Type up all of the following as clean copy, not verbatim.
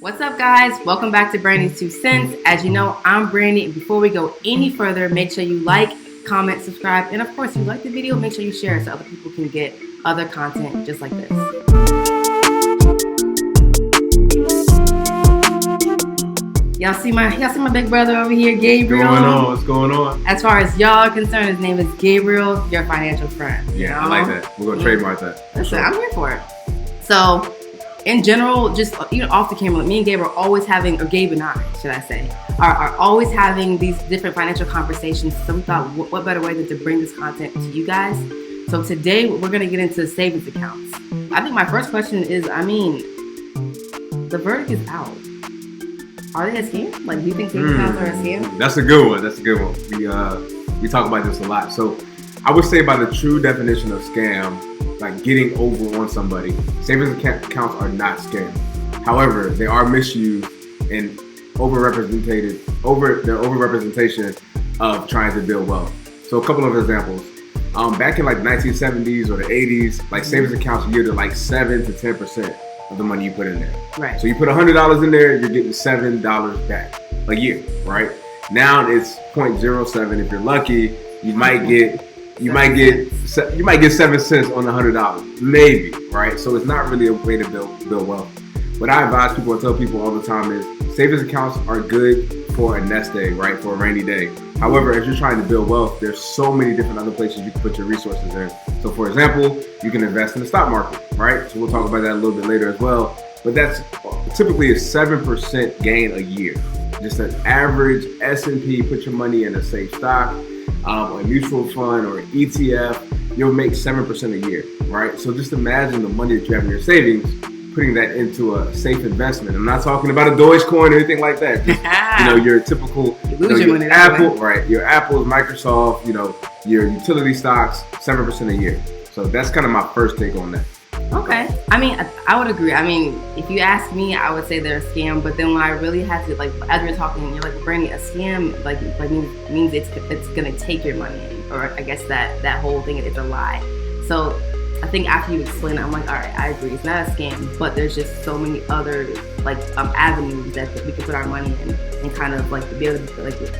What's up, guys? Welcome back to Brandy's 2 Cents. As you know, I'm Brandy, and before we go any further, make sure you like, comment, subscribe, and of course, if you like the video, make sure you share it so other people can get other content just like this. Y'all see my big brother over here, Gabriel? What's going on? As far as y'all are concerned, his name is Gabriel, your financial friend. Yeah, I like that. We're gonna trademark that. That's sure. I'm here for it. So, in general, just off the camera, me and Gabe are always having, or Gabe and I, should I say, are always having these different financial conversations. So we thought, what better way than to bring this content to you guys? So today we're gonna get into savings accounts. I think my first question is, the verdict is out. Are they a scam? Like, do you think savings accounts are a scam? That's a good one. We talk about this a lot. So I would say by the true definition of scam, like getting over on somebody, savings accounts are not scams. However, they are misused and overrepresentation of trying to build wealth. So a couple of examples. Back in like 1970s or the 80s, like savings accounts yielded like 7 to 10% of the money you put in there. Right. So you put $100 in there, you're getting $7 back a year, right? Now it's 0.07. If you're lucky, you might get 7 cents on the $100, maybe, right? So it's not really a way to build wealth. What I advise people and tell people all the time is savings accounts are good for a nest egg, right? For a rainy day. However, as you're trying to build wealth, there's so many different other places you can put your resources in. So for example, you can invest in the stock market, right? So we'll talk about that a little bit later as well. But that's typically a 7% gain a year. Just an average S&P, put your money in a safe stock, a mutual fund or an ETF, you'll make 7% a year, right? So just imagine the money that you have in your savings, putting that into a safe investment. I'm not talking about a Dogecoin or anything like that. Just, your typical, your Apple, right? Your Apple's, Microsoft, your utility stocks, 7% a year. So that's kind of my first take on that. Okay. I would agree. If you ask me, I would say they're a scam. But then when I really had to, as you're talking, you're like, Brandy, a scam, means it's gonna take your money, or I guess that whole thing is a lie. So I think after you explain it, I'm like, all right, I agree. It's not a scam, but there's just so many other avenues that we can put our money in and kind of be able to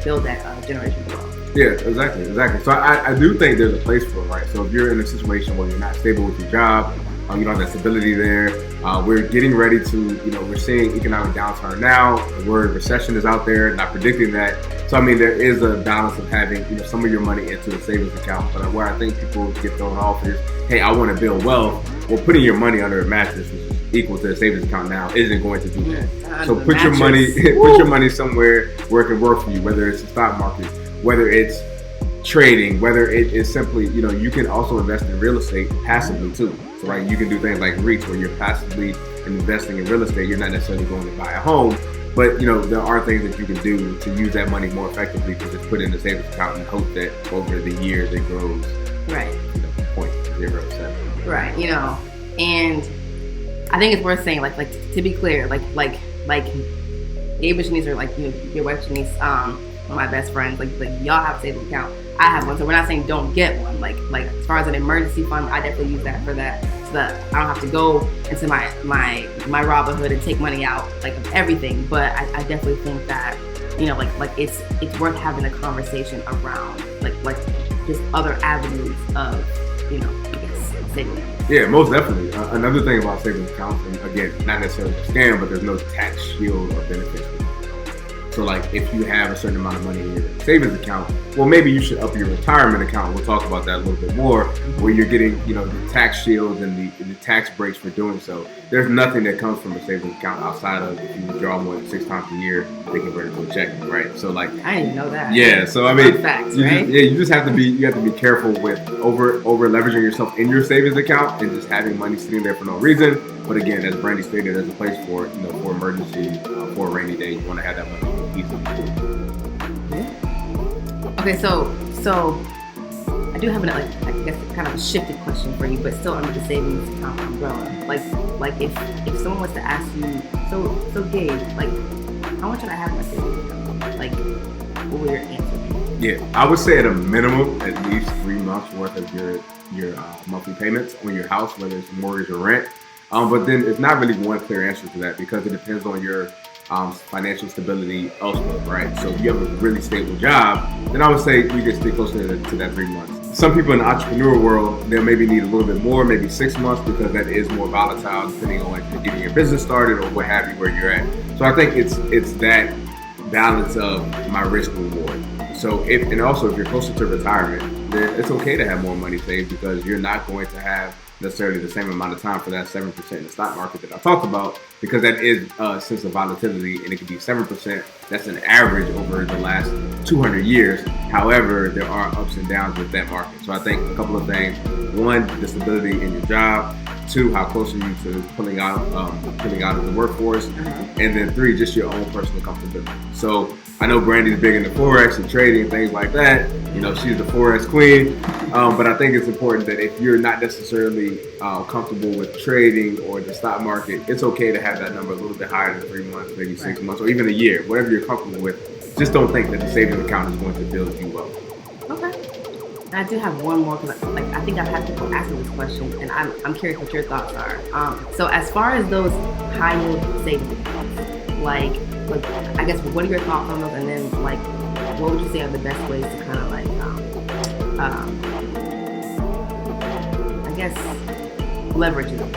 build that generational wealth. Yeah, exactly. So I do think there's a place for it, right? So if you're in a situation where you're not stable with your job, you don't have that stability there. We're getting ready to, we're seeing economic downturn now. The word recession is out there, not predicting that. So, there is a balance of having, some of your money into a savings account. But where I think people get thrown off is, hey, I want to build wealth. Well, putting your money under a mattress, which is equal to a savings account now, isn't going to do that. So put your money somewhere where it can work for you, whether it's the stock market, whether it's trading, whether it is simply, you can also invest in real estate passively too. So, right, you can do things like REITs where you're passively investing in real estate. You're not necessarily going to buy a home, but there are things that you can do to use that money more effectively to just put in the savings account and hope that over the years it grows. Right. 0.07. Right. And I think it's worth saying, to be clear, like Gabe and Shanice are your wife Shanice, one of my best friends, y'all have a savings account. I have one, so we're not saying don't get one. Like as far as an emergency fund, I definitely use that for that, so that I don't have to go into my Robinhood and take money out of everything. But I definitely think that it's worth having a conversation around just other avenues of saving. Yeah, most definitely. Another thing about savings accounts, and again, not necessarily a scam, but there's no tax shield or benefits. So if you have a certain amount of money in your savings account, well, maybe you should up your retirement account. We'll talk about that a little bit more, where you're getting, the tax shields and the tax breaks for doing so. There's nothing that comes from a savings account outside of if you withdraw more than 6 times a year, they convert it to a check, right? So I didn't know that. Yeah, so facts, right? You have to be careful with over leveraging yourself in your savings account and just having money sitting there for no reason. But again, as Brandi stated, there's a place for it, for emergency, for a rainy day. You want to have that money easily. Okay, so I do have I guess kind of a shifted question for you, but still under the savings account umbrella. If someone was to ask you, so Gabe, how much should I have in my savings account? What would your answer be? Yeah, I would say at a minimum, at least 3 months worth of your monthly payments on your house, whether it's mortgage or rent. But then it's not really one clear answer to that because it depends on your financial stability elsewhere, right? So if you have a really stable job, then I would say you can stay closer to that 3 months. Some people in the entrepreneur world, they'll maybe need a little bit more, maybe 6 months, because that is more volatile depending on if you're getting your business started or what have you, where you're at. So I think it's that balance of my risk reward. So and also if you're closer to retirement, then it's okay to have more money saved because you're not going to have necessarily the same amount of time for that 7% in the stock market that I talked about, because that is a sense of volatility, and it could be 7%. That's an average over the last 200 years. However, there are ups and downs with that market. So I think a couple of things: one, the stability in your job; two, how close are you to pulling out of the workforce; and then three, just your own personal comfortability. So I know Brandi's big into Forex and trading and things like that. You know, she's the Forex queen. But I think it's important that if you're not necessarily comfortable with trading or the stock market, it's okay to have that number a little bit higher than 3 months, maybe 6 months, or even a year, whatever you're comfortable with. Just don't think that the savings account is going to build you up. Okay. And I do have one more because I think I've had people ask me this question, and I'm curious what your thoughts are. So as far as those high yield savings accounts, like I guess what are your thoughts on those, and then what would you say are the best ways to kind of I guess leverage them?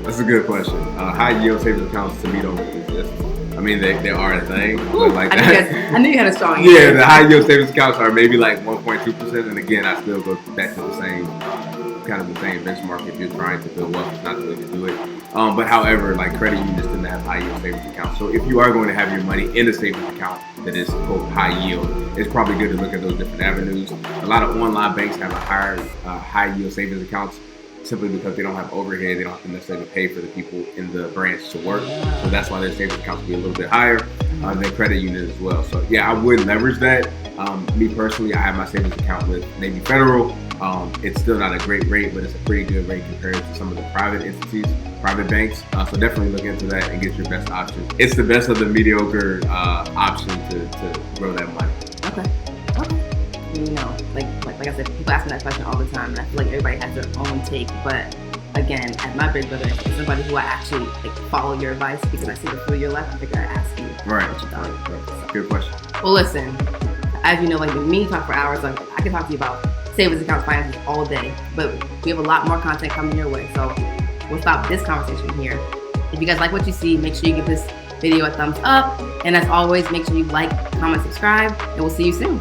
That's a good question. High yield savings accounts to me don't exist. I mean, they are a thing. Ooh, but I knew you had a strong answer. Yeah, the high yield savings accounts are maybe like 1.2%. And again, I still go back to the same kind of the same benchmark. If you're trying to build wealth, it's not the way to do it. But however, like credit unions tend to have high yield savings accounts. So if you are going to have your money in a savings account that is quote high yield, it's probably good to look at those different avenues. A lot of online banks have a higher high yield savings accounts simply because they don't have overhead. They don't have to necessarily pay for the people in the branch to work. So that's why their savings accounts be a little bit higher than credit unions as well. So yeah, I would leverage that. Me personally, I have my savings account with Navy Federal. It's still not a great rate, but it's a pretty good rate compared to some of the private entities, private banks. So definitely look into that and get your best option. It's the best of the mediocre option to grow that money. Okay. You know, like I said, people ask me that question all the time, and I feel like everybody has their own take. But again, as my big brother, as somebody who I actually follow your advice because I see the fruit of your life, I figured I'd ask you right. What you thought. So, good question. Well, listen, as you know, me talk for hours. I can talk to you about savings accounts, finances all day, but we have a lot more content coming your way. So we'll stop this conversation here. If you guys like what you see, make sure you give this video a thumbs up. And as always, make sure you like, comment, subscribe, and we'll see you soon.